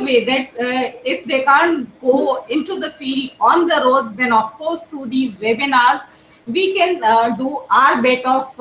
way that if they can't go into the field on the roads, then of course through these webinars, we can do our bit of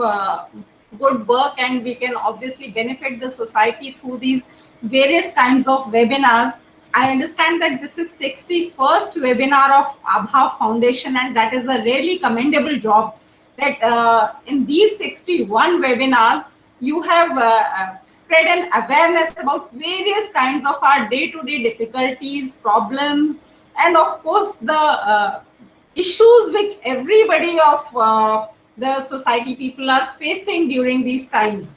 good work, and we can obviously benefit the society through these various kinds of webinars. I understand that this is 61st webinar of Abha Foundation, and that is a really commendable job that in these 61 webinars, you have spread an awareness about various kinds of our day-to-day difficulties, problems, and of course the issues which everybody of the society people are facing during these times.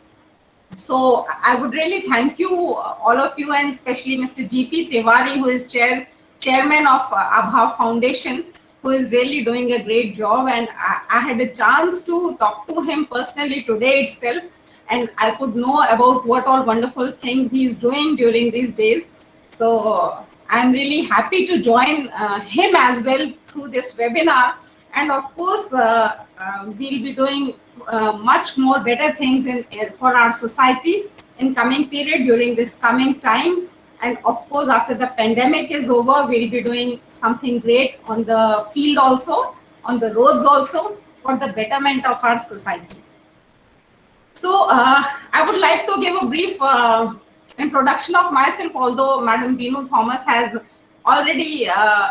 So I would really thank you, all of you, and especially Mr. G.P. Tiwari, who is chairman of Abha Foundation, who is really doing a great job. And I had a chance to talk to him personally today itself, and I could know about what all wonderful things he is doing during these days. So I'm really happy to join him as well through this webinar. And of course, we'll be doing much more better things for our society in coming period during this coming time. And of course, after the pandemic is over, we'll be doing something great on the field also, on the roads also, for the betterment of our society. So I would like to give a brief introduction of myself, although Madam Beenu Thomas has already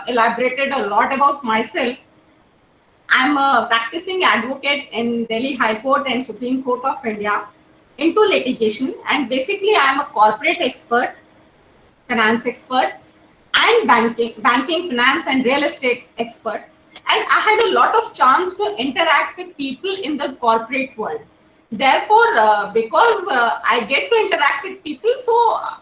elaborated a lot about myself. I'm a practicing advocate in Delhi High Court and Supreme Court of India into litigation, and basically I'm a corporate expert, finance expert, and banking, finance, and real estate expert. And I had a lot of chance to interact with people in the corporate world. Therefore, because I get to interact with people, so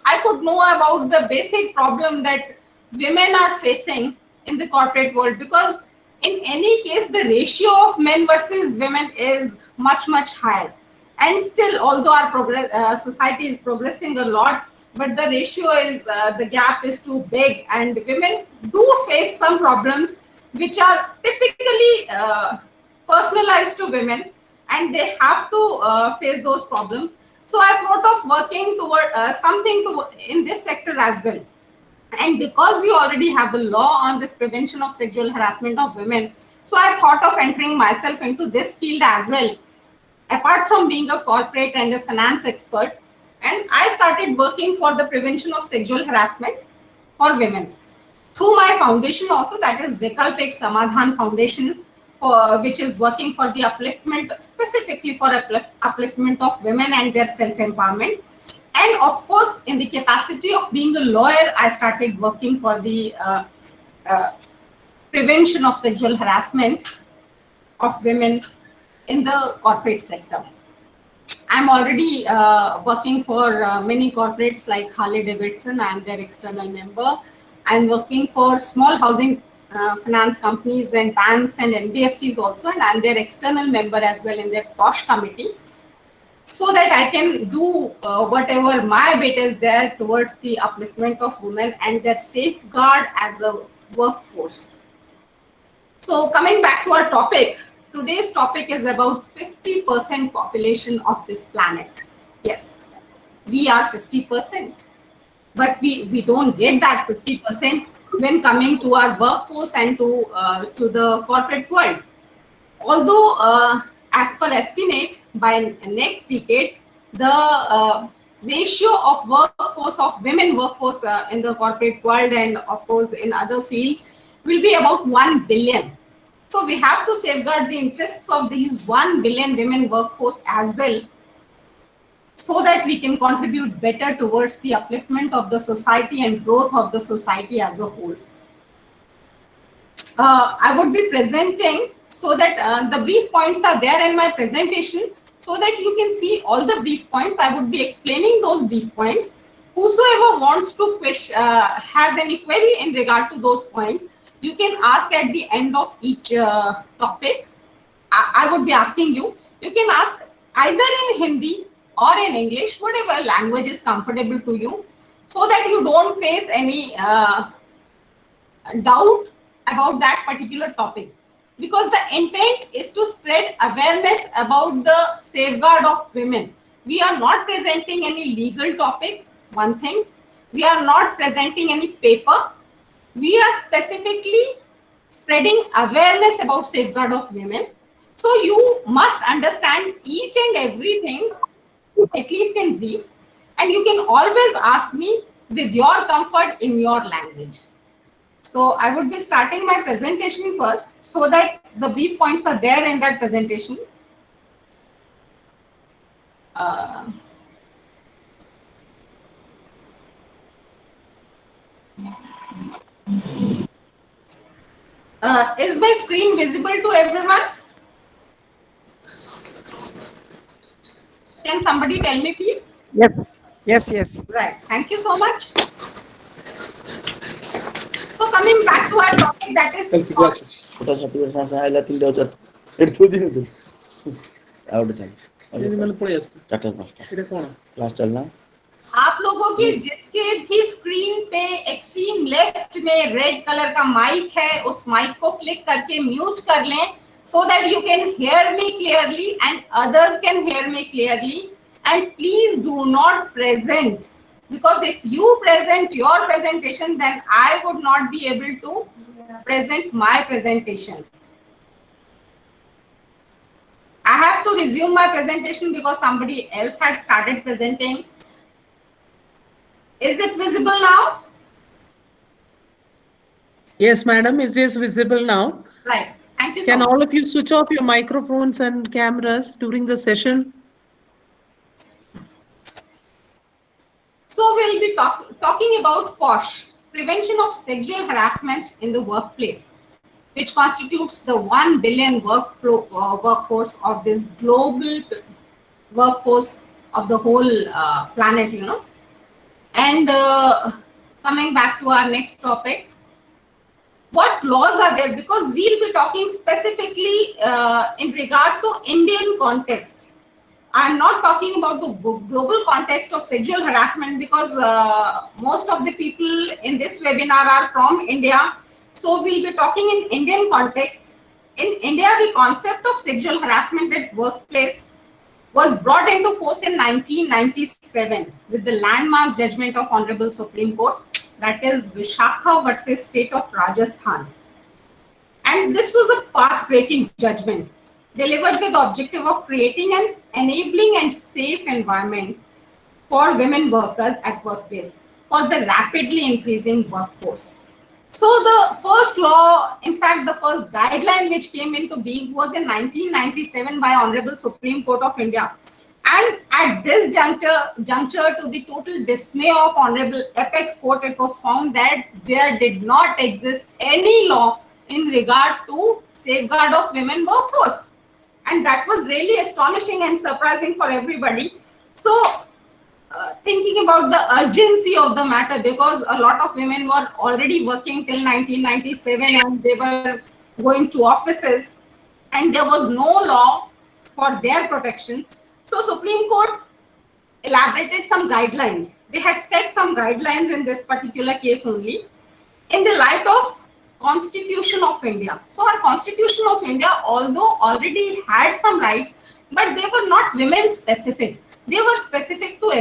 I could know about the basic problem that women are facing in the corporate world, because in any case, the ratio of men versus women is much, much higher. And still, although our society is progressing a lot, but the ratio is, the gap is too big, and women do face some problems which are typically personalized to women, and they have to face those problems. So I thought of working toward something in this sector as well. And because we already have a law on this prevention of sexual harassment of women, so I thought of entering myself into this field as well, apart from being a corporate and a finance expert. And I started working for the prevention of sexual harassment for women through my foundation also, that is Vikalpik Samadhan Foundation, which is working for the upliftment, specifically for upliftment of women and their self-empowerment. And of course, in the capacity of being a lawyer, I started working for the prevention of sexual harassment of women in the corporate sector. I'm already working for many corporates like Harley Davidson. I'm their external member. I'm working for small housing finance companies and banks and NBFCs also, and I'm their external member as well in their POSH committee, so that I can do whatever my bit is there towards the upliftment of women and their safeguard as a workforce. So coming back to our topic, today's topic is about 50% population of this planet. Yes, we are 50%, but we don't get that 50% when coming to our workforce and to the corporate world. Although as per estimate, by next decade, the ratio of workforce of women workforce in the corporate world and of course in other fields will be about 1 billion. So we have to safeguard the interests of these 1 billion women workforce as well, so that we can contribute better towards the upliftment of the society and growth of the society as a whole. I would be presenting so that the brief points are there in my presentation, so that you can see all the brief points. I would be explaining those brief points. Whosoever wants to has any query in regard to those points, you can ask at the end of each topic. I would be asking you. You can ask either in Hindi or in English, whatever language is comfortable to you, so that you don't face any doubt about that particular topic. Because the intent is to spread awareness about the safeguard of women. We are not presenting any legal topic, one thing. We are not presenting any paper. We are specifically spreading awareness about safeguard of women. So you must understand each and everything, at least in brief, and you can always ask me with your comfort in your language. So I would be starting my presentation first so that the brief points are there in that presentation. Is my screen visible to everyone? Can somebody tell me, please? Yes, yes, yes. Right. Thank you so much. So coming back to our topic, that is आप लोगों की जिसके भी screen पे extreme left में red colour का mic है, उस माइक को क्लिक करके म्यूट कर लें, so that you can hear me clearly and others can hear me clearly. And please do not present, because if you present your presentation, then I would not be able to present my presentation. I have to resume my presentation because somebody else had started presenting. Is it visible now? Yes, madam, it is visible now. Right. Thank you so Can much. all of you switch off your microphones and cameras during the session? So we'll be talking about POSH, prevention of sexual harassment in the workplace, which constitutes the 1 billion workforce of this global workforce of the whole planet, you know. And coming back to our next topic, what laws are there? Because we'll be talking specifically in regard to Indian context. I'm not talking about the global context of sexual harassment, because most of the people in this webinar are from India. So we'll be talking in Indian context. In India, the concept of sexual harassment at workplace was brought into force in 1997 with the landmark judgment of Honorable Supreme Court, that is Vishakha versus State of Rajasthan. And this was a path-breaking judgment delivered with the objective of creating an enabling and safe environment for women workers at workplace for the rapidly increasing workforce. So the first law, in fact, the first guideline which came into being was in 1997 by Honorable Supreme Court of India. And at this juncture, to the total dismay of Honorable Apex Court, it was found that there did not exist any law in regard to safeguard of women workforce. And that was really astonishing and surprising for everybody. So thinking about the urgency of the matter, because a lot of women were already working till 1997 and they were going to offices and there was no law for their protection. So Supreme Court elaborated some guidelines. They had set some guidelines in this particular case only in the light of Constitution of India. So our Constitution of India, although already had some rights, but they were not women specific. They were specific to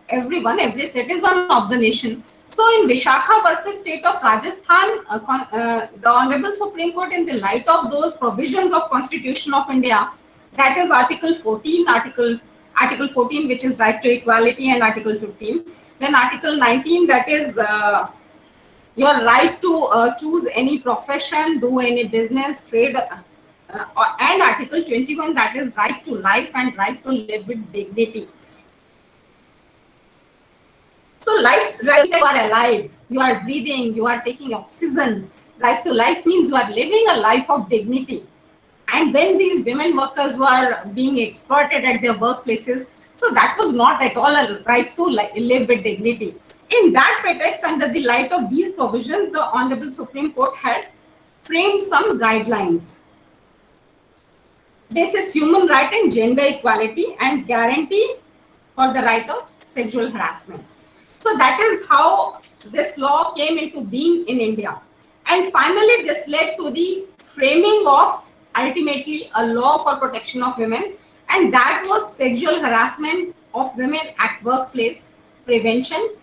everyone, every citizen of the nation. So in Vishakha versus State of Rajasthan, the Honorable Supreme Court, in the light of those provisions of Constitution of India, that is Article 14, Article 14, which is right to equality, and Article 15. Then Article 19, that is your right to choose any profession, do any business, trade, and Article 21, that is right to life and right to live with dignity. So life, right, you are alive, you are breathing, you are taking oxygen. Right to life means you are living a life of dignity. And when these women workers were being exploited at their workplaces, so that was not at all a right to live with dignity. In that pretext, under the light of these provisions, the Honorable Supreme Court had framed some guidelines. This is human right and gender equality and guarantee for the right of sexual harassment. So that is how this law came into being in India. And finally, this led to the framing of ultimately a law for protection of women, and that was Sexual Harassment of Women at Workplace Prevention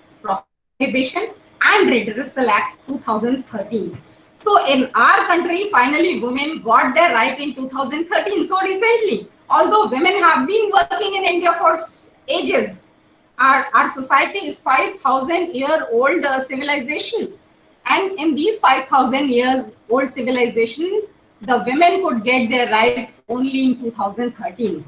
Prohibition and Redressal Act 2013. So in our country, finally women got their right in 2013, so recently. Although women have been working in India for ages, our society is 5,000-year-old civilization. And in these 5,000 years old civilization, the women could get their right only in 2013.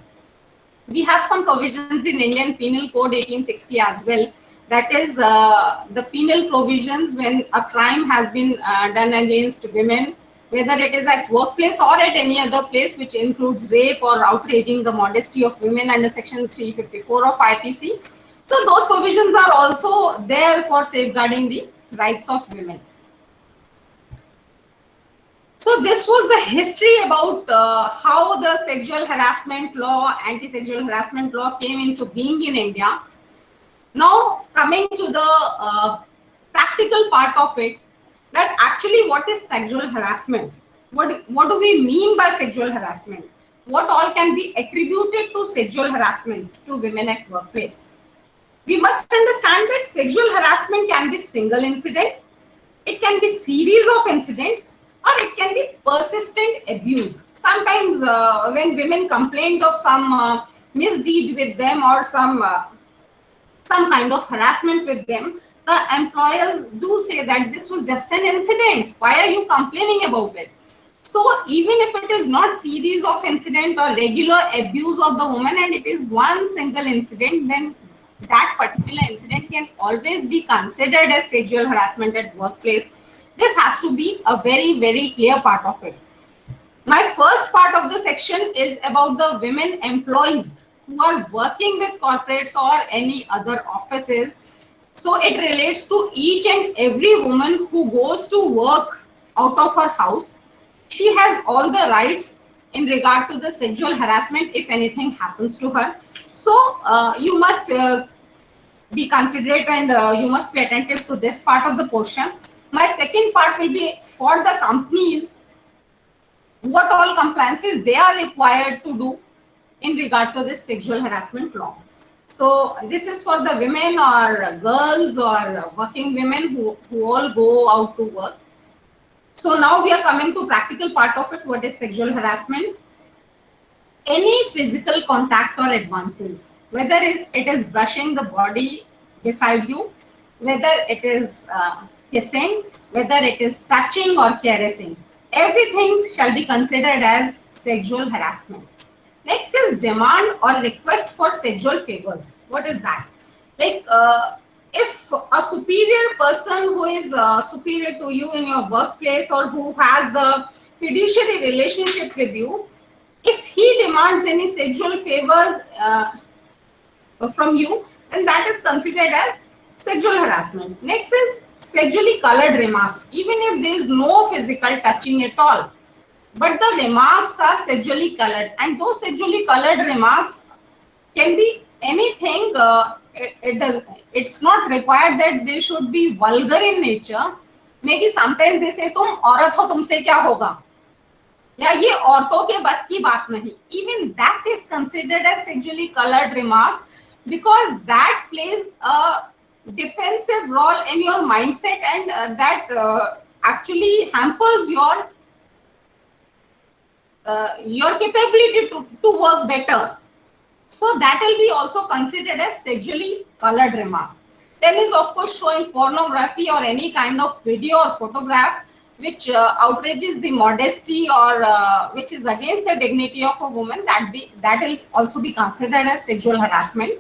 We have some provisions in Indian Penal Code 1860 as well. That is the penal provisions when a crime has been done against women, whether it is at workplace or at any other place, which includes rape or outraging the modesty of women under section 354 of IPC. So those provisions are also there for safeguarding the rights of women. So this was the history about how the sexual harassment law, anti-sexual harassment law came into being in India. Now coming to the practical part of it, that actually what is sexual harassment? What do we mean by sexual harassment? What all can be attributed to sexual harassment to women at workplace? We must understand that sexual harassment can be single incident, it can be series of incidents, or it can be persistent abuse. Sometimes when women complained of some misdeed with them or some kind of harassment with them, the employers do say that this was just an incident. Why are you complaining about it? So even if it is not series of incident or regular abuse of the woman and it is one single incident, then that particular incident can always be considered as sexual harassment at workplace. This has to be a very, very clear part of it. My first part of the section is about the women employees who are working with corporates or any other offices. So it relates to each and every woman who goes to work out of her house. She has all the rights in regard to the sexual harassment if anything happens to her. So you must be considerate and you must be attentive to this part of the portion. My second part will be for the companies, what all compliances they are required to do in regard to this sexual harassment law. So this is for the women or girls or working women who all go out to work. So now we are coming to practical part of it. What is sexual harassment? Any physical contact or advances, whether it is brushing the body beside you, whether it is kissing, whether it is touching or caressing, everything shall be considered as sexual harassment. Next is demand or request for sexual favors. What is that? Like if a superior person who is superior to you in your workplace or who has the fiduciary relationship with you, if he demands any sexual favors from you, then that is considered as sexual harassment. Next is sexually colored remarks, even if there is no physical touching at all, but the remarks are sexually colored, and those sexually colored remarks can be anything. It's not required that they should be vulgar in nature. Maybe sometimes they say तुम औरत हो तुमसे क्या होगा, या ये औरतों के बस की बात नहीं. Even that is considered as sexually colored remarks because that plays a defensive role in your mindset and that actually hampers your capability to work better. So that will be also considered as sexually colored remark. Then is of course showing pornography or any kind of video or photograph which outrages the modesty or which is against the dignity of a woman, that will also be considered as sexual harassment.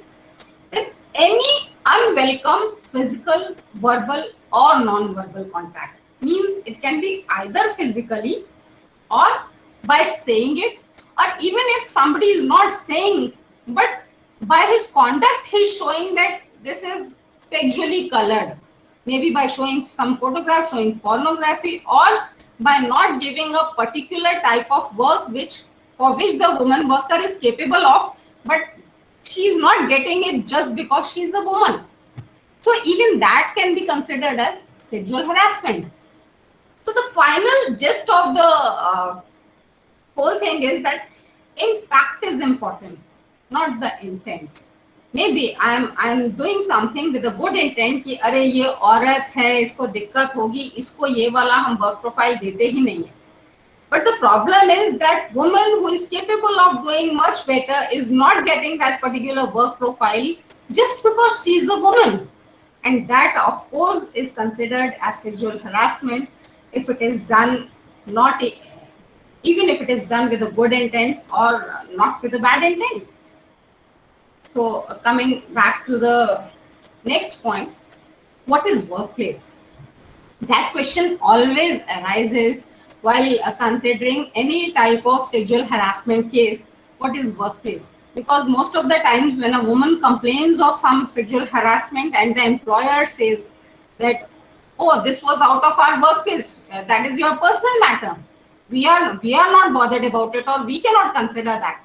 Then any unwelcome physical, verbal or non-verbal contact, means it can be either physically or by saying it, or even if somebody is not saying, but by his conduct he is showing that this is sexually colored, maybe by showing some photograph, showing pornography, or by not giving a particular type of work for which the woman worker is capable of, but she is not getting it just because she is a woman. So even that can be considered as sexual harassment. So the final gist of the whole thing is that impact is important, not the intent. maybe I'm doing something with a good intent कि अरे ये औरत है, इसको दिक्कत होगी, इसको ये वाला हम वर्क प्रोफाइल देते ही नहीं है. But the problem is that woman who is capable of doing much better is not getting that particular work profile just because she is a woman. And that, of course, is considered as sexual harassment if it is done not even if it is done with a good intent or not with a bad intent. So coming back to the next point, what is workplace? That question always arises while considering any type of sexual harassment case. What is workplace? Because most of the times when a woman complains of some sexual harassment and the employer says that, oh, this was out of our workplace, that is your personal matter, we are not bothered about it, or we cannot consider that.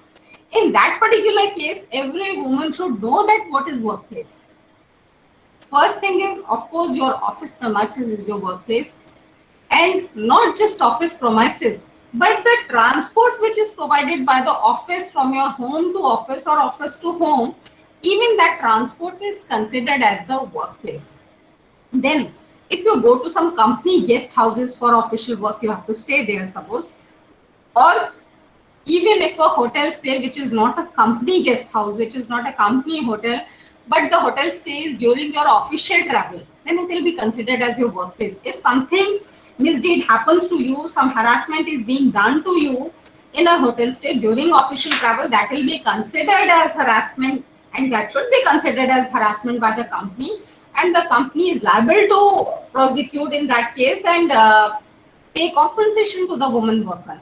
In that particular case, every woman should know that what is workplace. First thing is, of course, your office premises is your workplace, and not just office premises, but the transport which is provided by the office from your home to office or office to home, even that transport is considered as the workplace. Then, if you go to some company guest houses for official work, you have to stay there, suppose, or even if a hotel stay which is not a company guest house, which is not a company hotel, but the hotel stays during your official travel, then it will be considered as your workplace. If something misdeed happens to you, some harassment is being done to you in a hotel stay during official travel, that will be considered as harassment, and that should be considered as harassment by the company, and the company is liable to prosecute in that case and pay compensation to the woman worker.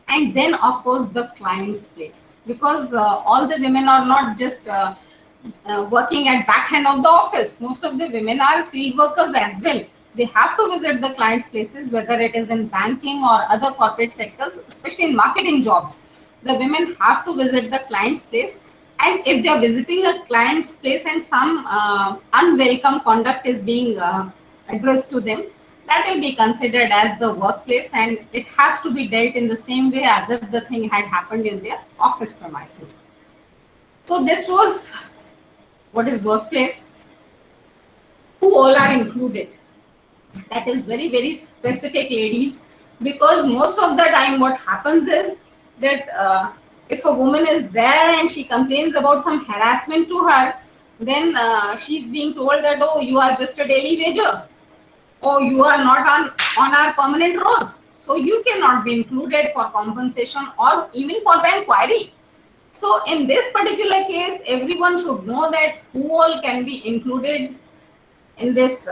And then, of course, the client's place, because all the women are not just working at backhand of the office. Most of the women are field workers as well. They have to visit the client's places, whether it is in banking or other corporate sectors, especially in marketing jobs. The women have to visit the client's place, and if they are visiting a client's place and some unwelcome conduct is being addressed to them, that will be considered as the workplace, and it has to be dealt in the same way as if the thing had happened in their office premises. So this was what is workplace, who all are included. That is very, very specific, ladies, because most of the time what happens is that if a woman is there and she complains about some harassment to her, then she's being told that, oh, you are just a daily wager, or you are not on our permanent rolls, so you cannot be included for compensation or even for the inquiry. So in this particular case, everyone should know that who all can be included in this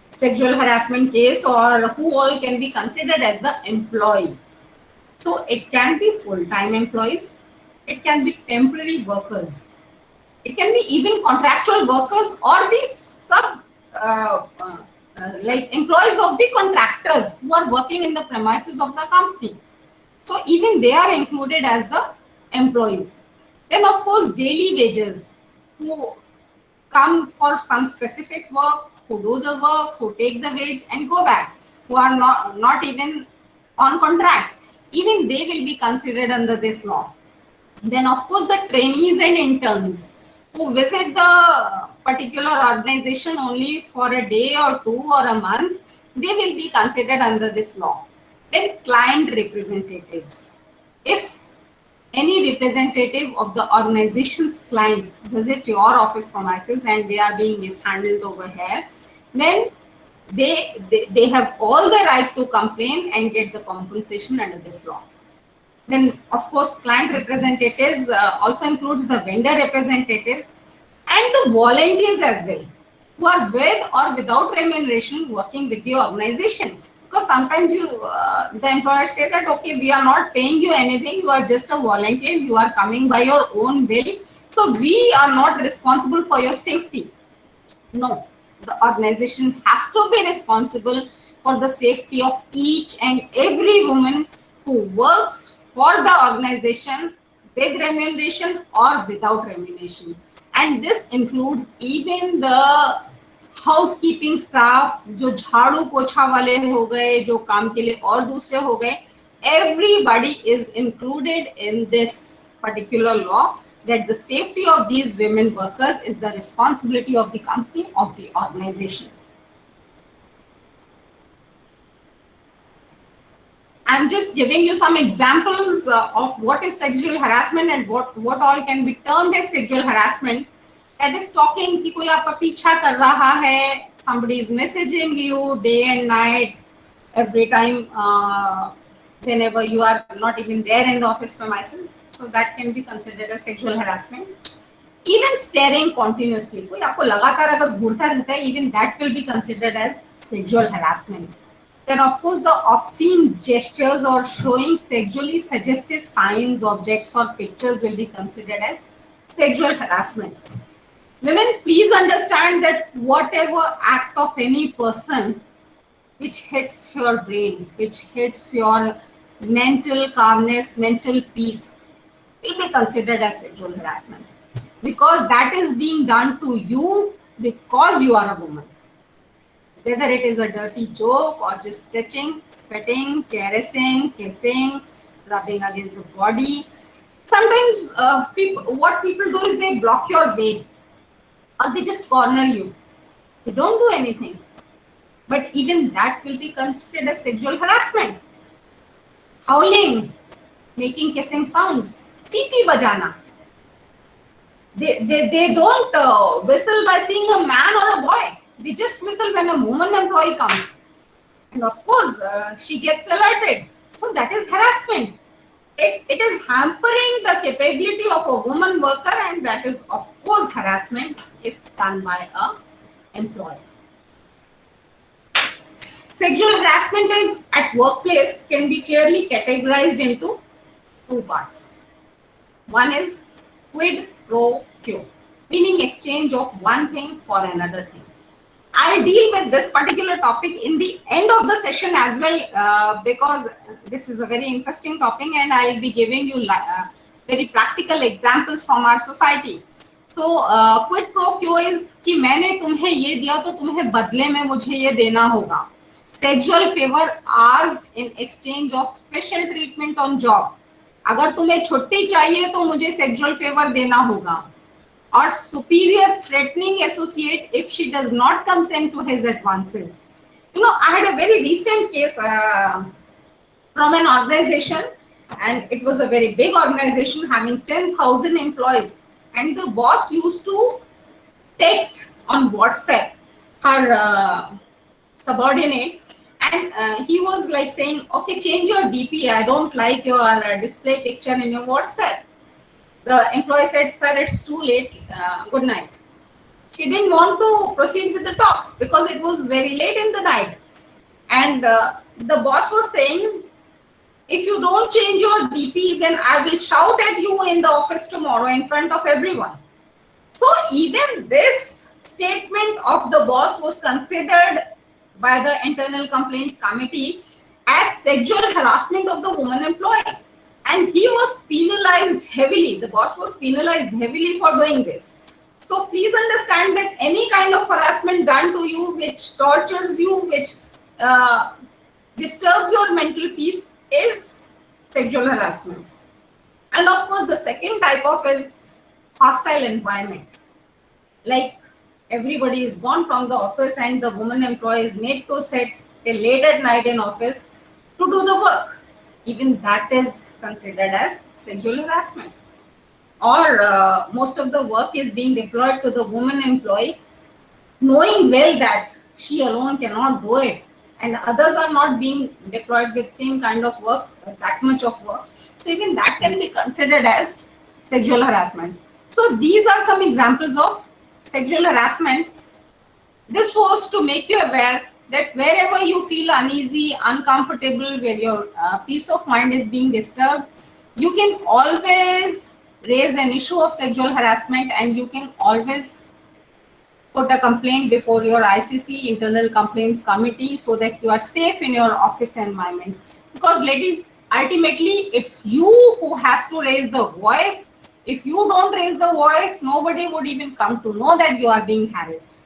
sexual harassment case, or who all can be considered as the employee. So it can be full-time employees, it can be temporary workers, it can be even contractual workers, or the like employees of the contractors who are working in the premises of the company. So even they are included as the employees. Then, of course, daily wages, who come for some specific work, who do the work, who take the wage and go back, who are not even on contract, even they will be considered under this law. Then, of course, the trainees and interns who visit the particular organization only for a day or two or a month, they will be considered under this law. Then client representatives. If any representative of the organization's client visit your office premises and they are being mishandled over here, then they have all the right to complain and get the compensation under this law. Then, of course, client representatives also includes the vendor representatives and the volunteers as well, who are with or without remuneration working with the organization. Because sometimes the employer say that, okay, we are not paying you anything, you are just a volunteer, you are coming by your own will, so we are not responsible for your safety. No, the organization has to be responsible for the safety of each and every woman who works for the organization with remuneration or without remuneration. And this includes even the housekeeping staff, जो झाड़ू पोछा वाले हो गए, जो काम के लिए और दूसरे हो गए, everybody is included in this particular law. that the safety of these women workers is the responsibility of the company, of the organization. I'm just giving you some examples of what is sexual harassment and what all can be termed as sexual harassment. That is talking कि कोई आपका पीछा कर रहा है, somebody is messaging you day and night, every time, whenever you are not even there in the office premises. So that can be considered as sexual harassment. Even staring continuously, कोई आपको लगातार अगर घूरता रहता है, even that will be considered as sexual harassment. Then of course the obscene gestures or showing sexually suggestive signs, objects or pictures will be considered as sexual harassment. Women, please understand that whatever act of any person which hits your brain, which hits your mental calmness, mental peace, will be considered as sexual harassment, because that is being done to you because you are a woman. Whether it is a dirty joke or just touching, petting, caressing, kissing, rubbing against the body. Sometimes what people do is they block your way, or they just corner you. They don't do anything. But even that will be considered as sexual harassment. Howling, making kissing sounds, सीटी बजाना. They don't whistle by seeing a man or a boy. They just whistle when a woman employee comes. And of course, she gets alerted. So that is harassment. It is hampering the capability of a woman worker, and that is of course harassment if done by a employer. Sexual harassment is at workplace can be clearly categorized into two parts. One is quid pro quo, meaning exchange of one thing for another thing. I'll deal with this particular topic in the end of the session as well, because this is a very interesting topic, and I'll be giving you very practical examples from our society. So quid pro quo is कि मैंने तुम्हें ये दिया तो तुम्हें बदले में मुझे ये देना होगा. Sexual favor asked in exchange of special treatment on job. अगर तुम्हें छुट्टी चाहिए तो मुझे sexual favor देना होगा. Or superior threatening associate if she does not consent to his advances. You know, I had a very recent case from an organization, and it was a very big organization having 10,000 employees, and the boss used to text on WhatsApp her subordinate, and he was like saying, okay, change your DP, I don't like your display picture in your WhatsApp. The employee said, sir, it's too late, good night. She didn't want to proceed with the talks because it was very late in the night. And the boss was saying, if you don't change your DP, then I will shout at you in the office tomorrow in front of everyone. So even this statement of the boss was considered by the internal complaints committee as sexual harassment of the woman employee. And he was penalized heavily. The boss was penalized heavily for doing this. So please understand that any kind of harassment done to you, which tortures you, which disturbs your mental peace, is sexual harassment. And of course, the second type of is hostile environment. Like everybody is gone from the office and the woman employee is made to sit till late at night in office to do the work. Even that is considered as sexual harassment. Or most of the work is being deployed to the woman employee, knowing well that she alone cannot do it, and others are not being deployed with same kind of work, that much of work. So even that can be considered as sexual harassment. So these are some examples of sexual harassment. This was to make you aware that wherever you feel uneasy, uncomfortable, where your peace of mind is being disturbed, you can always raise an issue of sexual harassment, and you can always put a complaint before your ICC, Internal Complaints Committee, so that you are safe in your office environment. Because ladies, ultimately it's you who has to raise the voice. If you don't raise the voice, nobody would even come to know that you are being harassed.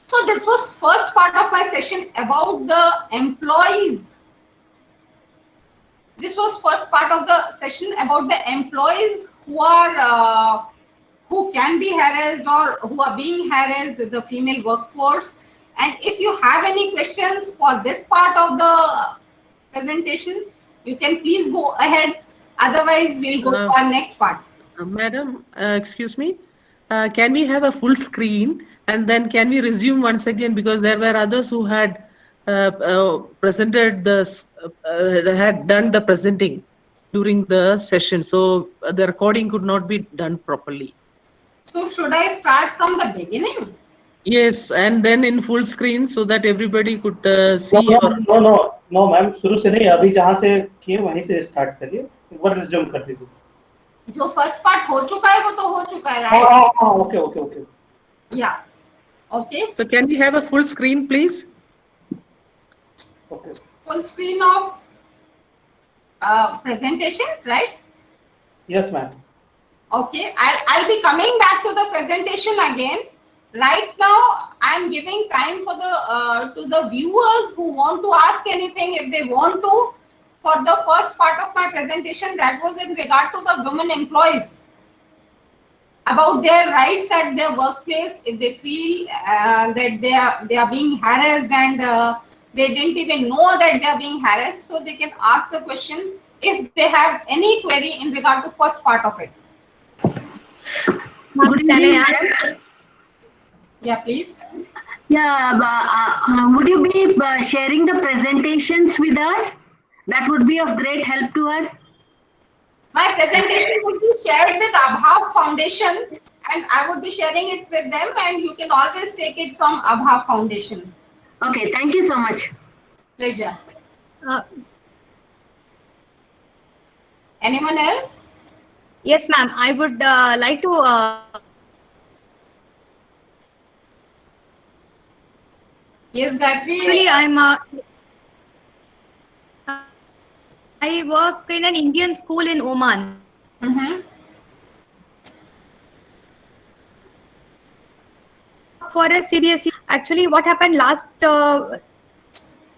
So this was first part of my session about the employees This was first part of the session about the employees who are who can be harassed or who are being harassed, the female workforce. And if you have any questions for this part of the presentation, you can please go ahead. Otherwise, we'll go to our next part. Madam, excuse me. Can we have a full screen and then can we resume once again, because there were others who had presented this, had done the presenting during the session, so the recording could not be done properly. So should I start from the beginning? Yes, and then in full screen so that everybody could see No, ma'am शुरू से नहीं, अभी जहाँ से किए वहीं से start करिए, एक बार रिज्यूम कर दीजिए. जो फर्स्ट पार्ट हो चुका है वो तो हो चुका है, हाँ राइट? हाँ okay. Yeah. Okay. So can we have a full screen, please? Okay. Full screen of presentation, right? Yes, ma'am. Okay. I'll be coming back to the presentation again. Right now, I'm giving time for the to the viewers who want to ask anything if they want to. For the first part of my presentation, that was in regard to the women employees, about their rights at their workplace. If they feel that they are being harassed and they didn't even know that they are being harassed, so they can ask the question if they have any query in regard to first part of it. Good evening, madam. Yeah, please. Yeah, would you be sharing the presentations with us? That would be of great help to us. My presentation will be shared with Abha Foundation, and I would be sharing it with them, and you can always take it from Abha Foundation. Okay, thank you so much. Pleasure. Uh, Anyone else? yes, ma'am. I would like to. Yes, Gayatri. Actually, I work in an Indian school in Oman. Mm-hmm. For a CBSE. Actually, what happened last?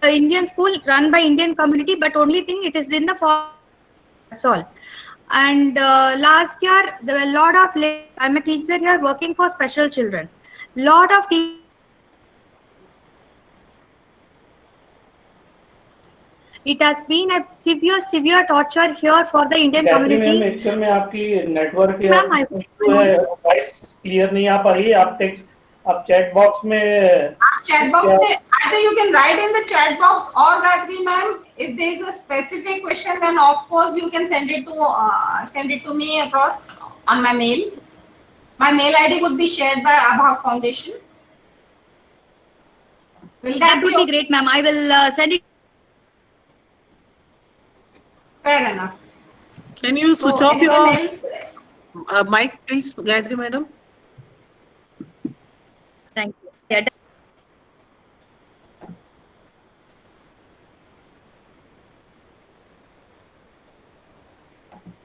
Indian school run by Indian community, but only thing it is in the fall. That's all. And last year there were a lot of. I'm a teacher here working for special children. Lot of teachers. It has been a severe torture here for the Indian community. Ma'am actual में आपकी network Ma'am, I- voice clear नहीं आ पा रही है. आप chat box में Chat box. Either you can write in the chat box, or Gayatri ma'am, if there is a specific question, then of course you can send it to me across on my mail. My mail ID would be shared by Abha Foundation. Will That would be okay? great, ma'am. I will send it. Fair enough. Can you switch So off anyone your else? mic, please, Gayatri madam? Thank you. Yeah,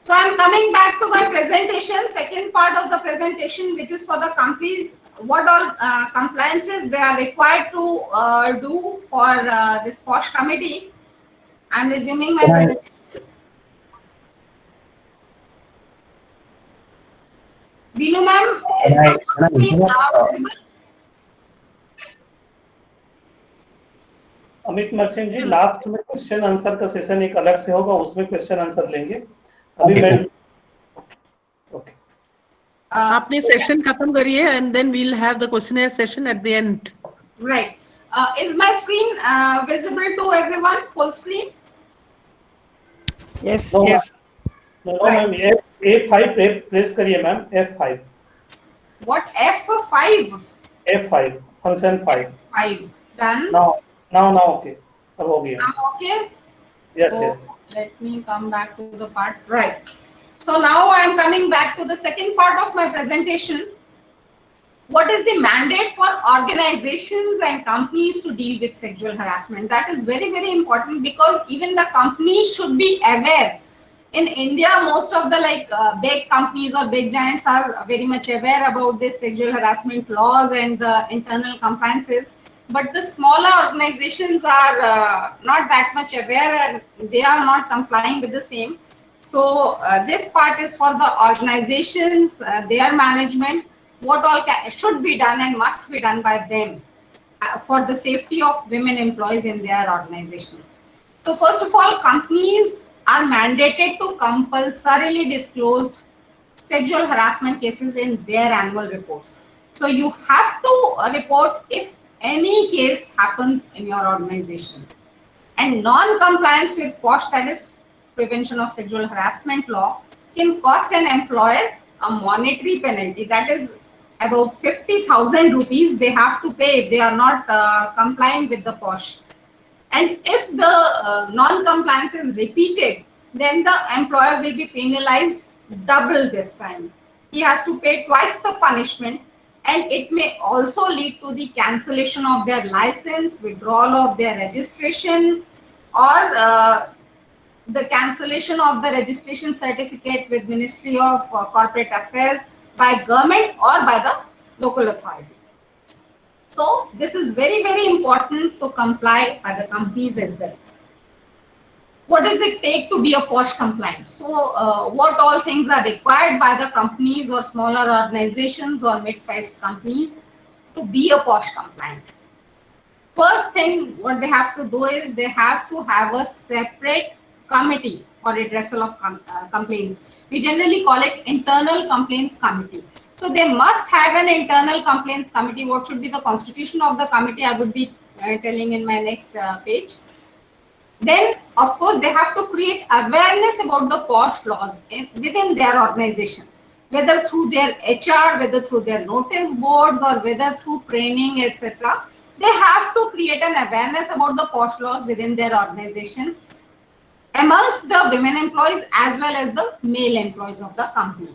So I'm coming back to my presentation, second part of the presentation, which is for the companies, what all compliances they are required to do for this POSH committee. I'm resuming my Right. presentation. Binu ma'am, is Right. my screen visible? Amit Merchant ji, last में question answer का session एक अलग से होगा, उसमें question answer लेंगे. अभी मैं ओके. आपने सेशन खत्म करिए and then we'll have the questionnaire session at the end. Right. Is my screen visible to everyone? Full screen? Yes, No, yes. No ma'am, F5 press करिए ma'am. F5 What? F5? Function 5. 5. Done. Now okay. अब हो गया. I'm okay. Yes So, यस. let me come back to the part. Right. So now I am coming back to the second part of my presentation. What is the mandate for organizations and companies to deal with sexual harassment? That is very, very important, because even the companies should be aware. In India, most of the big companies or big giants are very much aware about this sexual harassment laws and the internal compliances. but the smaller organizations are not that much aware and they are not complying with the same. So this part is for the organizations, their management, what all should be done and must be done by them for the safety of women employees in their organization. So first of all, companies are mandated to compulsorily disclose sexual harassment cases in their annual reports. So you have to report if any case happens in your organization. And non-compliance with POSH, that is Prevention of Sexual Harassment law, can cost an employer a monetary penalty, that is about 50,000 rupees they have to pay if they are not complying with the POSH. And if the non-compliance is repeated, then the employer will be penalized double this time. He has to pay twice the punishment, and it may also lead to the cancellation of their license, withdrawal of their registration, or the cancellation of the registration certificate with Ministry of Corporate Affairs by government or by the local authority. So this is very, very important to comply by the companies as well. What does it take to be a POSH compliant? So what all things are required by the companies or smaller organizations or mid-sized companies to be a POSH compliant? First thing, what they have to do is they have to have a separate committee for redressal of complaints. We generally call it internal complaints committee. So they must have an internal complaints committee. What should be the constitution of the committee? I would be telling in my next page. Then, of course, they have to create awareness about the POSH laws within their organization, whether through their HR, whether through their notice boards, or whether through training, etc. They have to create an awareness about the POSH laws within their organization amongst the women employees as well as the male employees of the company.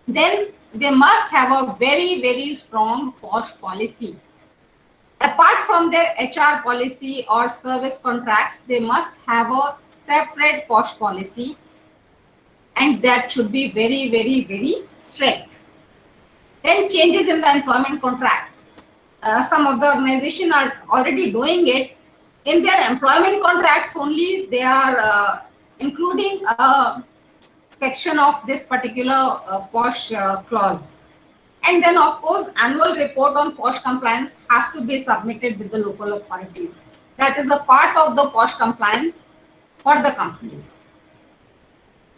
Then they must have a very, very strong POSH policy. Apart from their HR policy or service contracts, they must have a separate POSH policy, and that should be very, very, very strict. Then changes in the employment contracts. Some of the organizations are already doing it. In their employment contracts only, they are including a section of this particular POSH clause. And then, of course, annual report on POSH compliance has to be submitted with the local authorities. That is a part of the POSH compliance for the companies.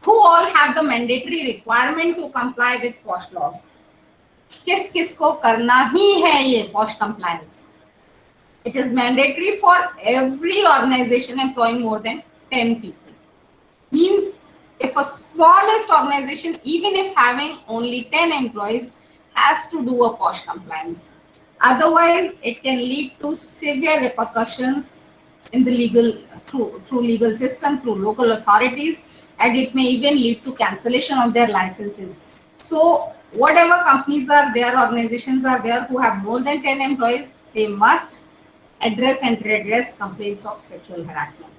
Who all have the mandatory requirement to comply with POSH laws? किस को करना ही है ये POSH compliance? It is mandatory for every organization employing more than 10 people. Means if a smallest organization, even if having only 10 employees, has to do a POSH compliance. Otherwise, it can lead to severe repercussions in the legal, through legal system, through local authorities, and it may even lead to cancellation of their licenses. So whatever companies are there, organizations are there who have more than 10 employees, they must address and redress complaints of sexual harassment.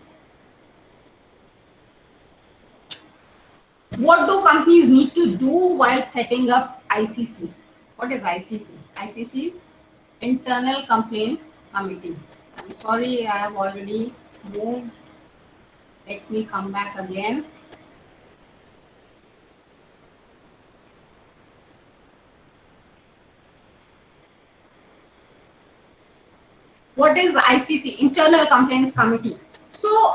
What do companies need to do while setting up ICC? What is ICC? ICC is Internal Complaint Committee. I'm sorry, I have already moved. Let me come back again. What is ICC? Internal Complaints Committee. So,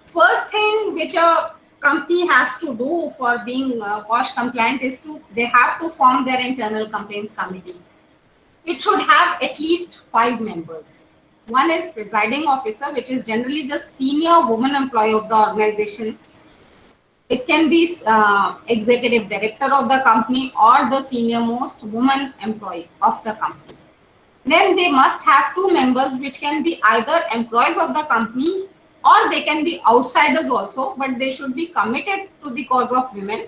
first thing which a company has to do for being POSH compliant is they have to form their internal complaints committee. It should have at least 5 members. One is presiding officer, which is generally the senior woman employee of the organization. It can be executive director of the company or the senior most woman employee of the company. Then they must have 2 members, which can be either employees of the company or they can be outsiders also, but they should be committed to the cause of women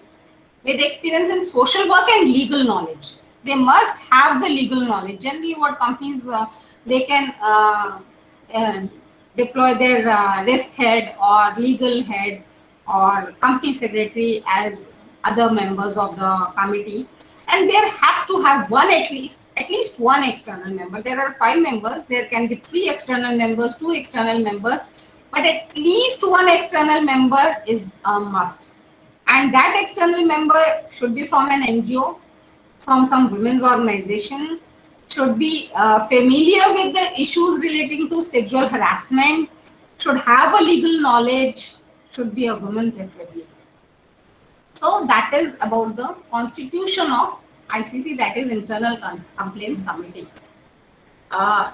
with experience in social work and legal knowledge. They must have the legal knowledge. Generally, what companies, they can deploy their risk head or legal head or company secretary as other members of the committee. and there has to have one at least one external member. There are 5 members, there can be 3 external members, 2 external members, but at least one external member is a must. And that external member should be from an NGO, from some women's organization, should be familiar with the issues relating to sexual harassment, should have a legal knowledge, should be a woman preferably. So that is about the constitution of ICC, that is Internal Complaints Committee. I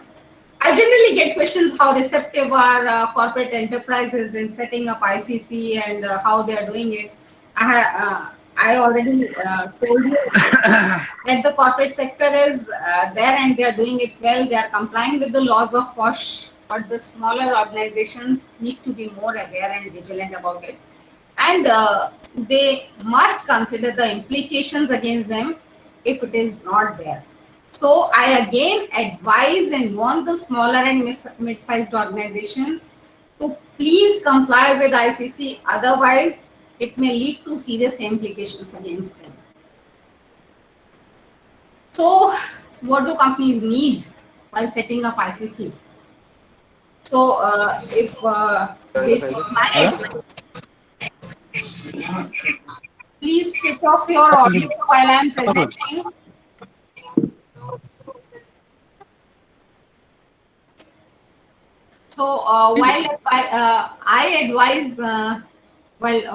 generally get questions how receptive are corporate enterprises in setting up ICC and how they are doing it. I already told you that the corporate sector is there and they are doing it well. They are complying with the laws of POSH, but the smaller organizations need to be more aware and vigilant about it. And they must consider the implications against them if it is not there. So I again advise and warn the smaller and mid-sized organizations to please comply with ICC, otherwise it may lead to serious implications against them. So what do companies need while setting up ICC? So if based on my advice, please switch off your audio while I am presenting. So while I advise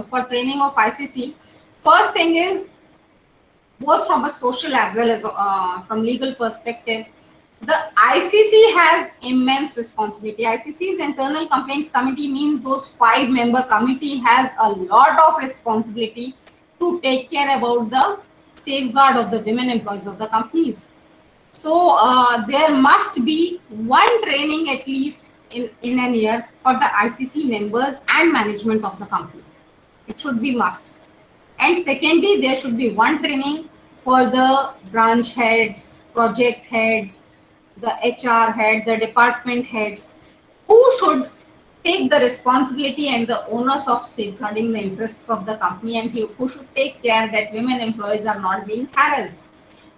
for training of ICC, first thing is, both from a social as well as from legal perspective, the ICC has immense responsibility. ICC's Internal Complaints Committee means those 5-member committee has a lot of responsibility to take care about the safeguard of the women employees of the companies. So there must be one training at least in an year for the ICC members and management of the company. It should be must. And secondly, there should be one training for the branch heads, project heads, the HR head, the department heads, who should take the responsibility and the onus of safeguarding the interests of the company, and who should take care that women employees are not being harassed.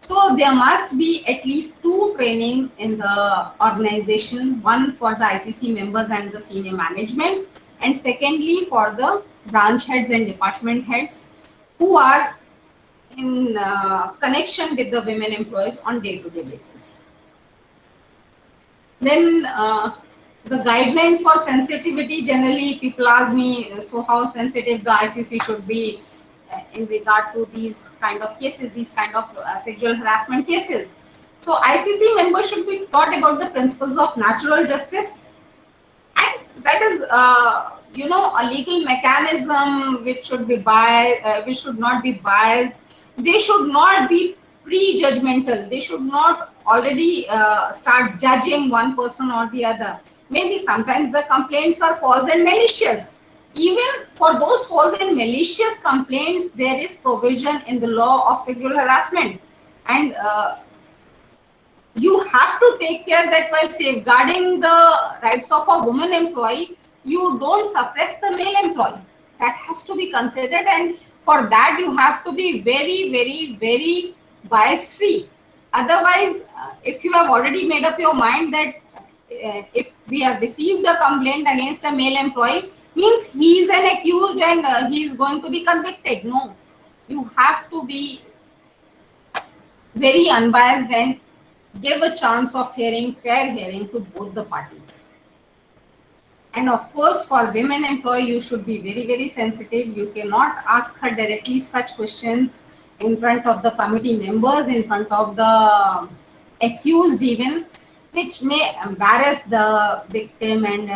So there must be at least 2 trainings in the organization, one for the ICC members and the senior management, and secondly for the branch heads and department heads who are in connection with the women employees on day-to-day basis. Then the guidelines for sensitivity, generally people ask me, so how sensitive the ICC should be in regard to these kind of cases, these kind of sexual harassment cases. So ICC members should be taught about the principles of natural justice, and that is a legal mechanism which should be which should not be biased. They should not be pre-judgmental. They should not already start judging one person or the other. Maybe sometimes the complaints are false and malicious. Even for those false and malicious complaints, there is provision in the law of sexual harassment. And you have to take care that while safeguarding the rights of a woman employee, you don't suppress the male employee. That has to be considered, and for that you have to be very, very, very bias free. Otherwise, if you have already made up your mind that if we have received a complaint against a male employee, means he is an accused and he is going to be convicted. No, you have to be very unbiased and give a chance of hearing, fair hearing to both the parties. And of course, for women employee, you should be very, very sensitive. You cannot ask her directly such questions in front of the committee members, in front of the accused even, which may embarrass the victim and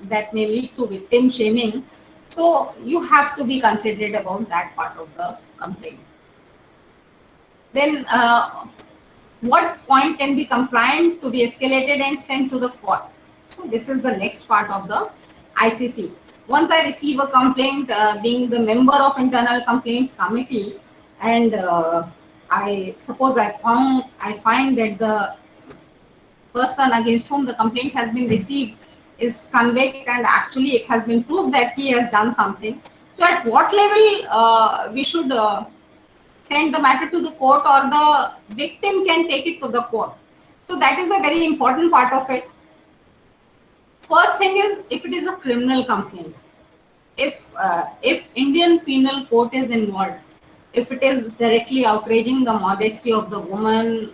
that may lead to victim shaming. So you have to be considerate about that part of the complaint. Then what point can be compliant to be escalated and sent to the court? So this is the next part of the ICC. Once I receive a complaint, being the member of Internal Complaints Committee, and I suppose I find that the person against whom the complaint has been received is convicted, and actually it has been proved that he has done something. So at what level we should send the matter to the court, or the victim can take it to the court. So that is a very important part of it. First thing is, if it is a criminal complaint, if Indian Penal Code is involved, if it is directly outraging the modesty of the woman,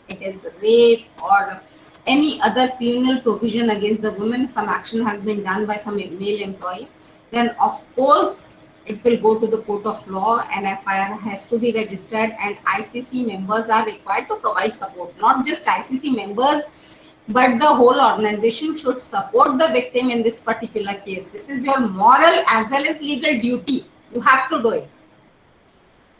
it is rape or any other penal provision against the woman, some action has been done by some male employee, then of course it will go to the court of law, and FIR has to be registered, and ICC members are required to provide support. Not just ICC members, but the whole organization should support the victim in this particular case. This is your moral as well as legal duty. You have to do it.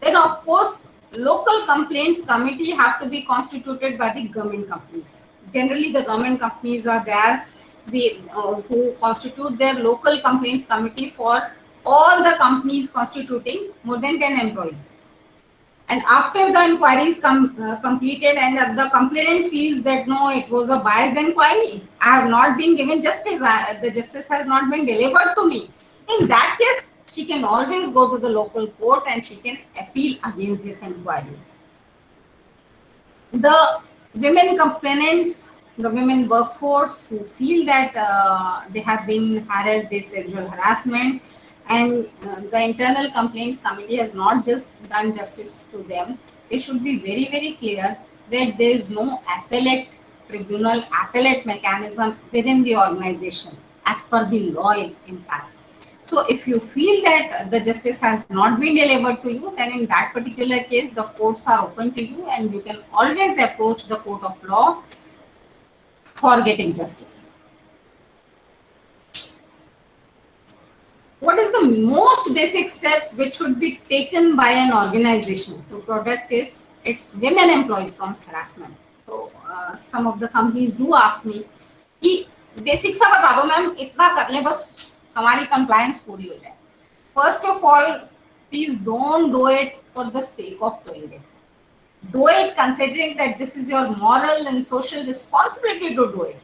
Then of course, local complaints committee have to be constituted by the government companies. Generally, the government companies are there who constitute their local complaints committee for all the companies constituting more than 10 employees. And after the inquiry is completed and the complainant feels that no, it was a biased inquiry, I have not been given justice, the justice has not been delivered to me. In that case, she can always go to the local court and she can appeal against this inquiry. The women complainants, the women workforce who feel that they have been harassed, this sexual harassment, and the internal complaints committee has not just done justice to them, they should be very, very clear that there is no appellate tribunal, appellate mechanism within the organization as per the law, in fact. So if you feel that the justice has not been delivered to you, then in that particular case, the courts are open to you and you can always approach the court of law for getting justice. What is the most basic step which should be taken by an organization to protect its women employees from harassment? So some of the companies do ask me कि basic सा बता दो ma'am, इतना कर ले बस हमारी compliance पूरी हो जाए. First of all, please don't do it for the sake of doing it. Do it considering that this is your moral and social responsibility to do it.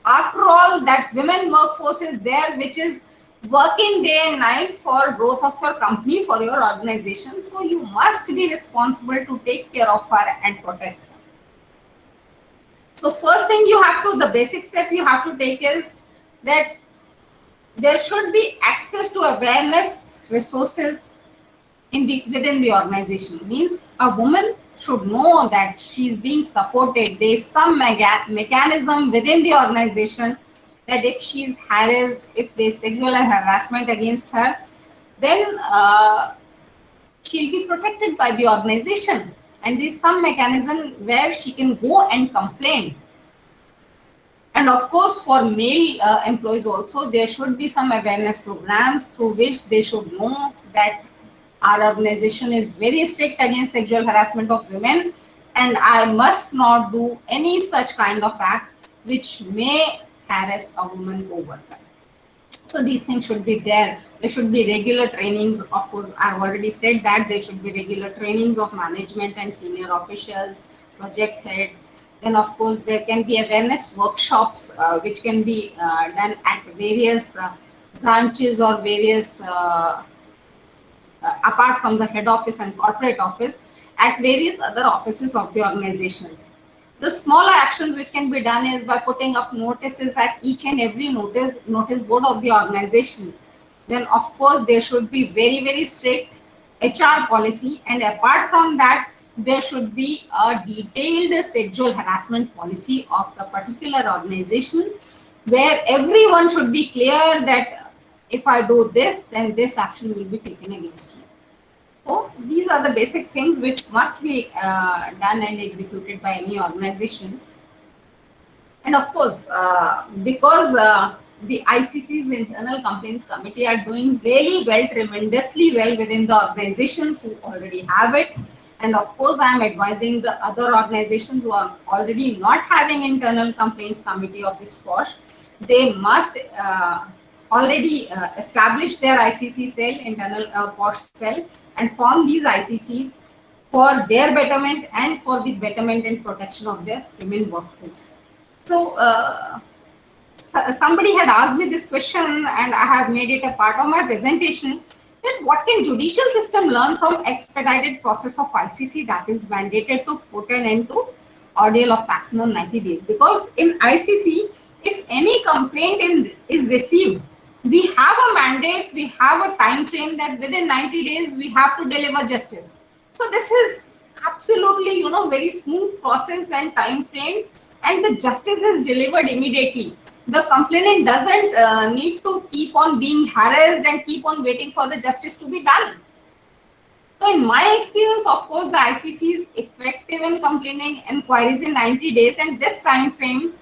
After all, that women workforce is there, which is working day and night for growth of your company, for your organization. So you must be responsible to take care of her and protect her. So first thing you have to, the basic step you have to take is that there should be access to awareness resources within the organization. Means a woman should know that she is being supported. There is some mechanism within the organization that if she is harassed, if there is sexual harassment against her, then she'll be protected by the organization. And there is some mechanism where she can go and complain. And of course, for male employees also, there should be some awareness programs through which they should know that our organization is very strict against sexual harassment of women, and I must not do any such kind of act which may harass a woman co-worker. So these things should be there. There should be regular trainings. Of course, I've already said that there should be regular trainings of management and senior officials, project heads. Then of course, there can be awareness workshops which can be done at various branches or various, apart from the head office and corporate office, at various other offices of the organizations. The smaller actions which can be done is by putting up notices at each and every notice board of the organization. Then of course there should be very, very strict HR policy, and apart from that there should be a detailed sexual harassment policy of the particular organization where everyone should be clear that if I do this, then this action will be taken against me. So these are the basic things which must be done and executed by any organizations. And of course, because the ICC's internal complaints committee are doing really well, tremendously well within the organizations who already have it. And of course, I am advising the other organizations who are already not having internal complaints committee of this posh, they must already establish their ICC cell, internal posh cell, and form these ICCs for their betterment and for the betterment and protection of their women workforce. So somebody had asked me this question and I have made it a part of my presentation that what can judicial system learn from expedited process of ICC that is mandated to put an end to ordeal of maximum 90 days? Because in ICC, if any complaint is received, we have a mandate, we have a time frame that within 90 days we have to deliver justice. So this is absolutely, very smooth process and time frame, and the justice is delivered immediately. The complainant doesn't need to keep on being harassed and keep on waiting for the justice to be done. So in my experience, of course, the ICC is effective in completing inquiries in 90 days, and this time frame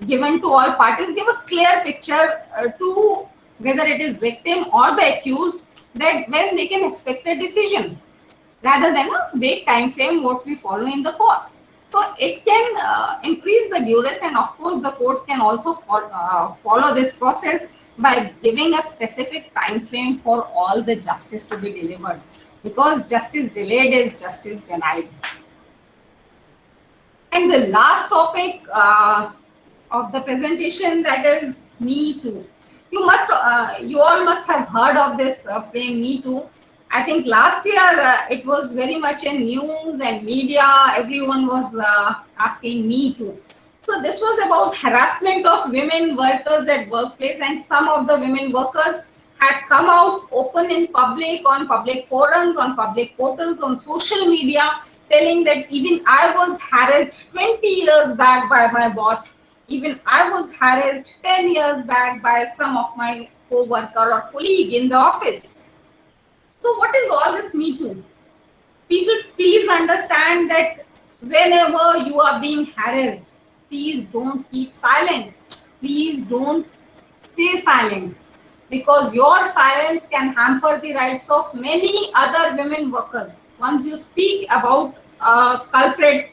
given to all parties give a clear picture to whether it is victim or the accused, that when they can expect a decision rather than a vague time frame what we follow in the courts. So it can increase the duress, and of course the courts can also follow this process by giving a specific time frame for all the justice to be delivered, because justice delayed is justice denied. And the last topic of the presentation, that is Me Too. You all must have heard of this frame Me Too. I think last year it was very much in news and media. Everyone was asking Me Too. So this was about harassment of women workers at workplace, and some of the women workers had come out open in public, on public forums, on public portals, on social media, telling that even I was harassed 20 years back by my boss. Even I was harassed 10 years back by some of my co-worker or colleague in the office. So what is all this Me Too? People, please understand that whenever you are being harassed, please don't keep silent. Please don't stay silent, because your silence can hamper the rights of many other women workers. Once you speak about a culprit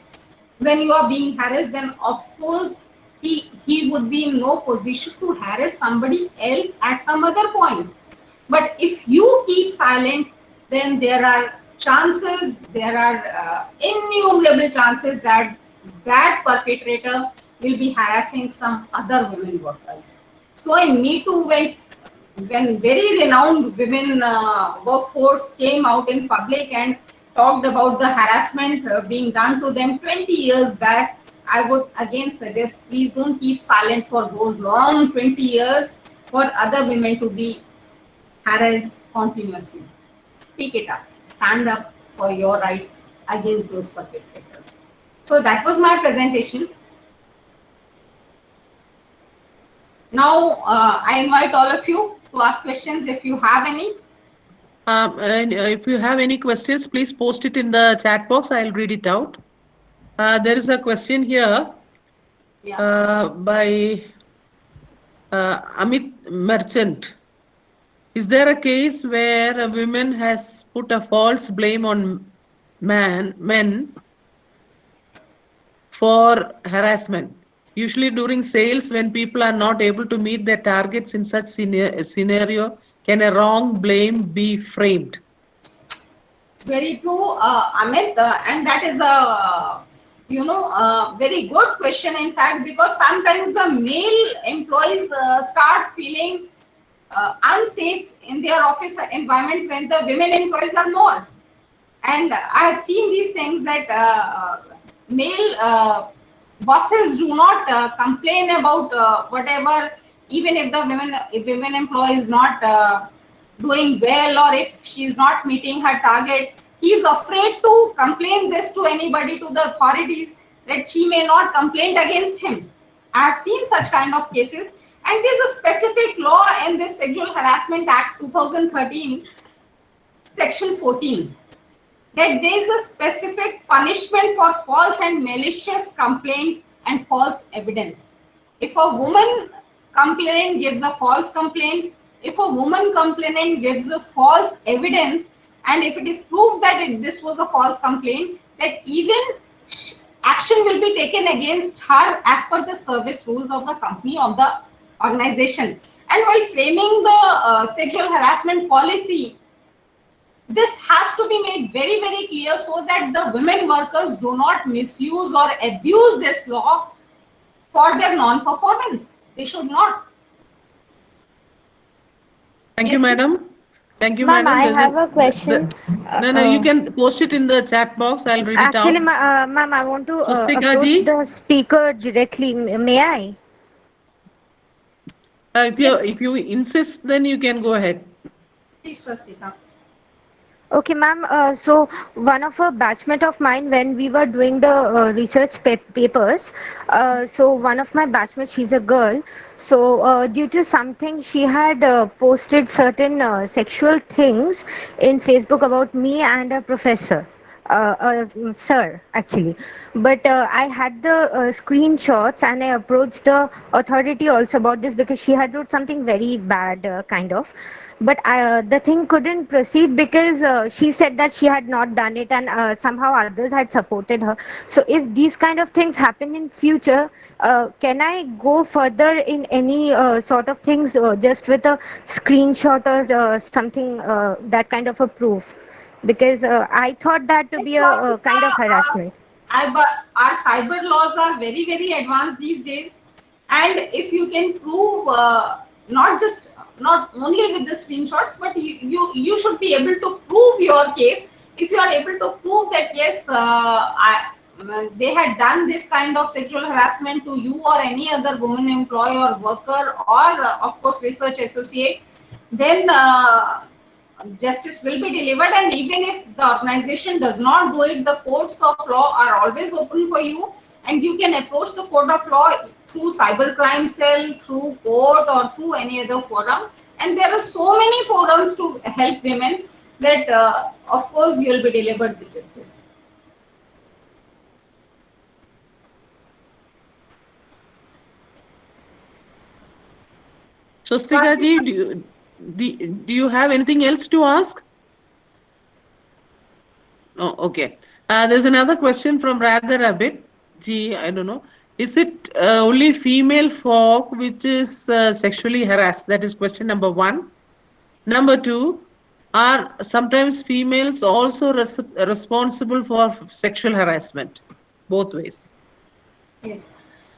when you are being harassed, then of course he would be in no position to harass somebody else at some other point. But if you keep silent, then there are chances, there are innumerable chances that that perpetrator will be harassing some other women workers. So in Me Too, when very renowned women workforce came out in public and talked about the harassment being done to them 20 years back, I would again suggest, please don't keep silent for those long 20 years for other women to be harassed continuously. Speak it up. Stand up for your rights against those perpetrators. So that was my presentation. Now I invite all of you to ask questions if you have any. And if you have any questions, please post it in the chat box. I'll read it out. There is a question here by Amit Merchant. Is there a case where a woman has put a false blame on men for harassment? Usually during sales, when people are not able to meet their targets in such scenario, can a wrong blame be framed? Very true, Amit, and that is a very good question, in fact, because sometimes the male employees start feeling unsafe in their office environment when the women employees are more. And I have seen these things that male bosses do not complain about whatever, even if the women employee is not doing well, or if she's not meeting her targets. He is afraid to complain this to anybody, to the authorities, that she may not complain against him. I have seen such kind of cases, and there's a specific law in this Sexual Harassment Act 2013, Section 14, that there is a specific punishment for false and malicious complaint and false evidence. If a woman complainant gives a false complaint, if a woman complainant gives a false evidence, and if it is proved that this was a false complaint, that even action will be taken against her as per the service rules of the company, of the organization. And while framing the sexual harassment policy, this has to be made very, very clear so that the women workers do not misuse or abuse this law for their non-performance. They should not. Thank Yes, you, madam. Thank you, Ma'am, madam. I There's have a question. No, you can post it in the chat box. I'll read it Actually, out. ma'am, I want to Swastika approach ji, the speaker directly. May I? if you insist, then you can go ahead. Please, Swastika. Okay, ma'am. So one of a batchmate of mine, when we were doing the research papers, so one of my batchmates, she's a girl. So due to something, she had posted certain sexual things in Facebook about me and a professor. Sir, actually, but I had the screenshots and I approached the authority also about this because she had wrote something very bad, kind of. But the thing couldn't proceed because she said that she had not done it, and somehow others had supported her. So if these kind of things happen in future, can I go further in any sort of things just with a screenshot or something, that kind of a proof? Because I thought that to be a kind of harassment. Our cyber laws are very, very advanced these days. And if you can prove, not only with the screenshots, but you should be able to prove your case. If you are able to prove that, yes, they had done this kind of sexual harassment to you or any other woman employee or worker or, of course, research associate, then justice will be delivered. And even if the organization does not do it, the courts of law are always open for you, and you can approach the court of law through cybercrime cell, through court, or through any other forum. And there are so many forums to help women that of course you will be delivered with justice. Swastika ji, do you have anything else to ask? Oh, okay. There's another question from Radha Rabbit. Ji, I don't know. Is it only female folk which is sexually harassed? That is question number 1. Number 2, are sometimes females also responsible for sexual harassment? Both ways. Yes.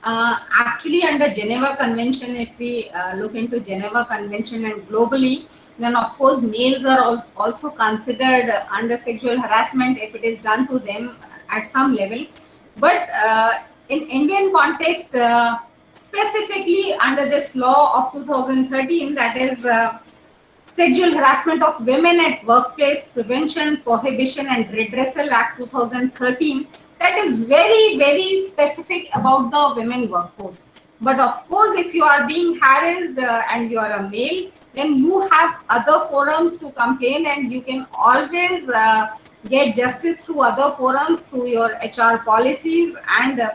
Actually, under Geneva Convention, if we look into Geneva Convention and globally, then of course males are also considered under sexual harassment if it is done to them at some level. But in Indian context, specifically under this law of 2013, that is Sexual Harassment of Women at Workplace Prevention, Prohibition and Redressal Act 2013, that is very, very specific about the women workforce. But of course, if you are being harassed and you are a male, then you have other forums to complain, and you can always get justice through other forums, through your HR policies. And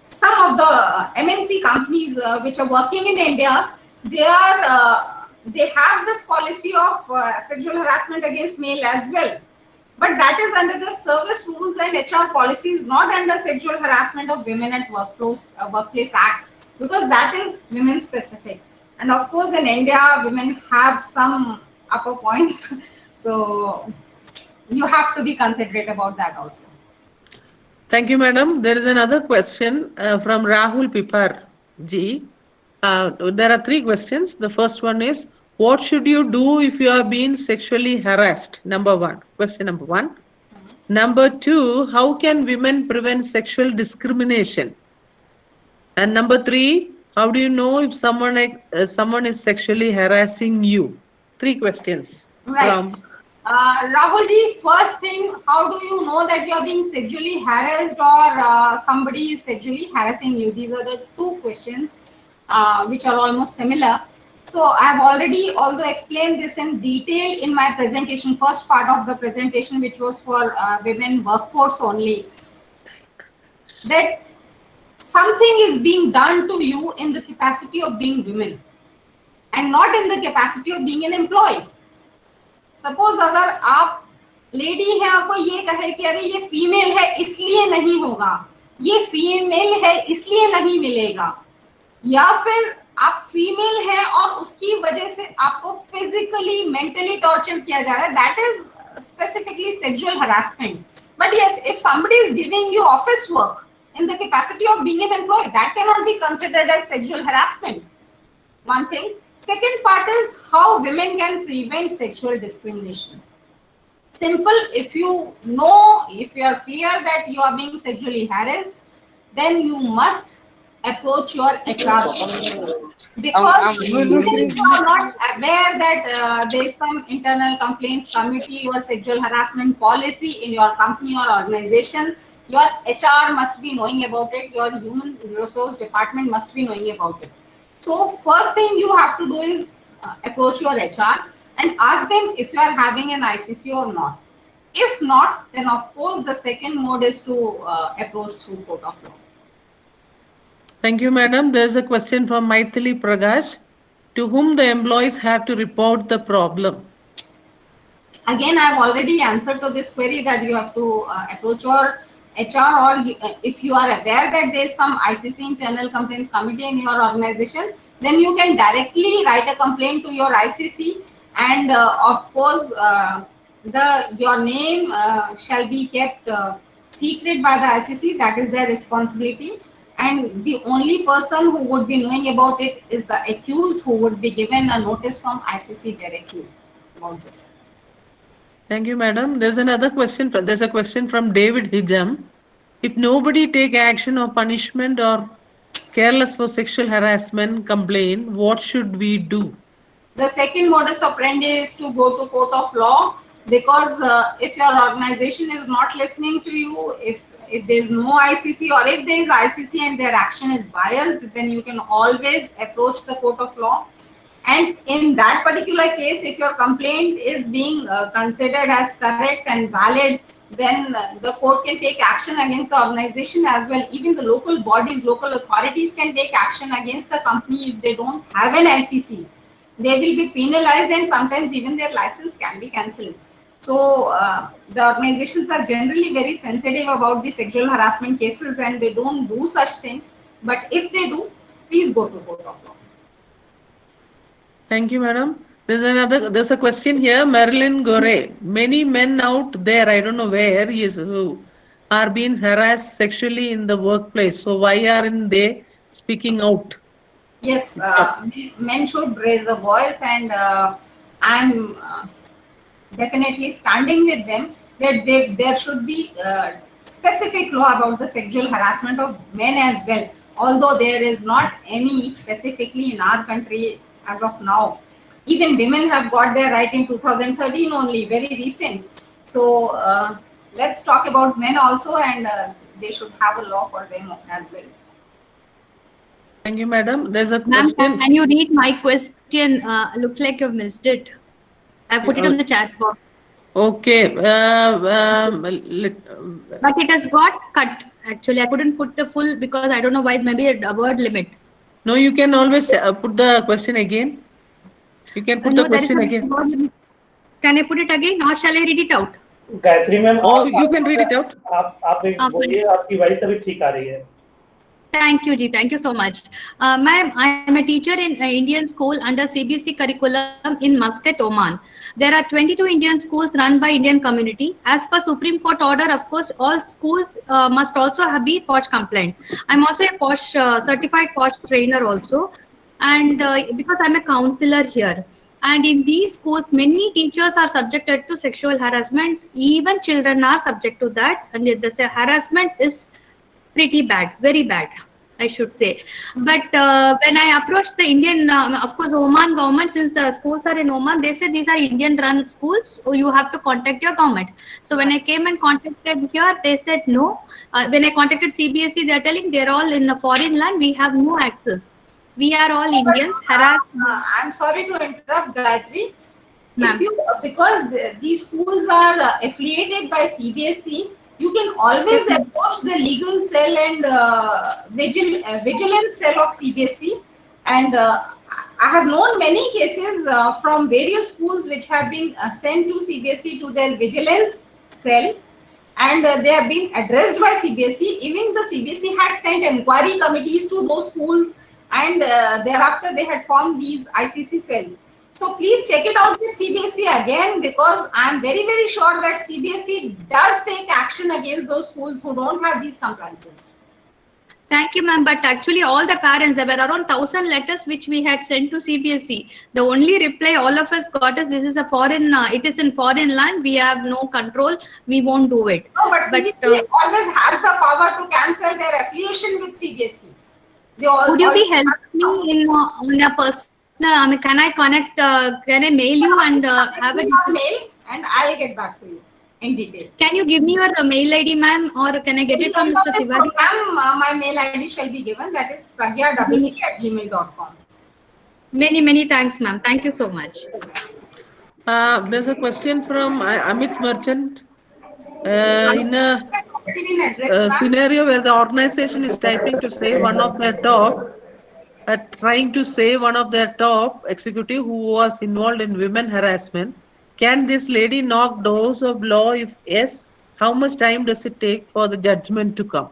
some of the MNC companies which are working in India, they have this policy of sexual harassment against male as well. But that is under the service rules and HR policies, not under Sexual Harassment of Women at Workplace Act, because that is women specific. And of course, in India, women have some upper points. So you have to be considerate about that also. Thank you, madam. There is another question from Rahul Pipar ji. There are 3 questions. The first one is, what should you do if you are being sexually harassed? Number 1, question number 1. Number 2, how can women prevent sexual discrimination? And number 3, how do you know if someone is sexually harassing you? 3 questions. Right. Rahul ji, first thing, how do you know that you are being sexually harassed or somebody is sexually harassing you? These are the 2 questions which are almost similar. So I have already although explained this in detail in my presentation, first part of the presentation, which was for women workforce only, that something is being done to you in the capacity of being women and not in the capacity of being an employee. Suppose अगर आप lady है, आपको ये कहे कि अरे ये female है इसलिए नहीं होगा, ये फीमेल है इसलिए नहीं मिलेगा, या फिर आप फीमेल है और उसकी वजह से आपको फिजिकली मेंटली टॉर्चर किया जा रहा है, that is specifically sexual harassment. But yes, if somebody is giving you office work in the capacity of being an employee, that cannot be considered as sexual harassment. One thing. Second part is how women can prevent sexual discrimination. Simple, if you know, if you are clear that you are being sexually harassed, then you must approach your HR. Because even if you are not aware that there is some internal complaints committee or sexual harassment policy in your company or organization, your HR must be knowing about it, your human resource department must be knowing about it. So first thing you have to do is approach your HR and ask them if you are having an ICC or not. If not, then of course the second mode is to approach through court of law. Thank you, madam. There's a question from Maithili Prakash. To whom the employees have to report the problem? Again, I've already answered to this query that you have to approach your HR, or if you are aware that there is some ICC internal complaints committee in your organization, then you can directly write a complaint to your ICC, and of course your name shall be kept secret by the ICC. That is their responsibility, and the only person who would be knowing about it is the accused, who would be given a notice from ICC directly about this. Thank you, madam. There's another question. There's a question from David Hijam. If nobody take action or punishment or careless for sexual harassment complaint, what should we do? The second modus operandi is to go to court of law, because if your organization is not listening to you, if there is no ICC, or if there is ICC and their action is biased, then you can always approach the court of law. And in that particular case, if your complaint is being considered as correct and valid, then the court can take action against the organization as well. Even the local bodies, local authorities can take action against the company if they don't have an ICC. They will be penalized, and sometimes even their license can be cancelled. So the organizations are generally very sensitive about the sexual harassment cases, and they don't do such things. But if they do, please go to court of law. Thank you, madam. There's a question here, Marilyn Gore. Many men out there, I don't know where he is, who are being harassed sexually in the workplace. So why aren't they speaking out? Yes, men should raise a voice, and I'm definitely standing with them that there should be specific law about the sexual harassment of men as well. Although there is not any specifically in our country as of now. Even women have got their right in 2013 only, very recent. So let's talk about men also, and they should have a law for them as well. Thank you, madam. There's a Ma'am, question. can you read my question? Looks like you've missed it. I put it on the chat box. Okay. But it has got cut. Actually, I couldn't put the full because I don't know why. Maybe a word limit. No, you can always put the question again. You can put the question again. Can I put it again, or shall I read it out? Gayatri ma'am, Oh, you can read it out. आप बोलिए, आपकी voice अभी ठीक आ रही है. Thank you, Ji. Thank you so much. Ma'am, I am a teacher in Indian school under CBSE curriculum in Muscat, Oman. There are 22 Indian schools run by Indian community. As per Supreme Court order, of course, all schools must also be POSH compliant. I'm also a POSH certified POSH trainer also, and because I'm a counselor here. And in these schools, many teachers are subjected to sexual harassment. Even children are subject to that, and the harassment is pretty bad, very bad, I should say. But when I approached the Indian, of course, Oman government, since the schools are in Oman, they said these are Indian-run schools, so you have to contact your government. So when I came and contacted here, they said no. When I contacted CBSE, they are telling they're all in a foreign land, we have no access. We are all Indians. I'm sorry to interrupt, Gayatri. Because these schools are affiliated by CBSE, you can always approach the legal cell and vigilance cell of CBSE. And I have known many cases from various schools which have been sent to CBSE to their vigilance cell, and they have been addressed by CBSE. Even the CBSE had sent inquiry committees to those schools, and thereafter they had formed these ICC cells. So please check it out with CBSE again, because I am very, very sure that CBSE does take action against those schools who don't have these compliances. Thank you, ma'am. But actually, all the parents, there were around 1,000 letters which we had sent to CBSE. The only reply all of us got is, this is a foreign, it is in foreign land. We have no control. We won't do it. No, but CBSE always has the power to cancel their affiliation with CBSE. Would you be helping me in on a personal? I mean, can I connect? Can I mail you and have it? Mail, and I'll get back to you in detail. Can you give me your mail ID, ma'am, or can I get it from Mr. Tiwari? My mail ID shall be given. That is pragya@gmail.com. Many thanks, ma'am. Thank you so much. There's a question from Amit Merchant. In a scenario where the organization is typing to save one of their top, trying to save one of their top executive who was involved in women harassment, can this lady knock doors of law? If yes, how much time does it take for the judgment to come?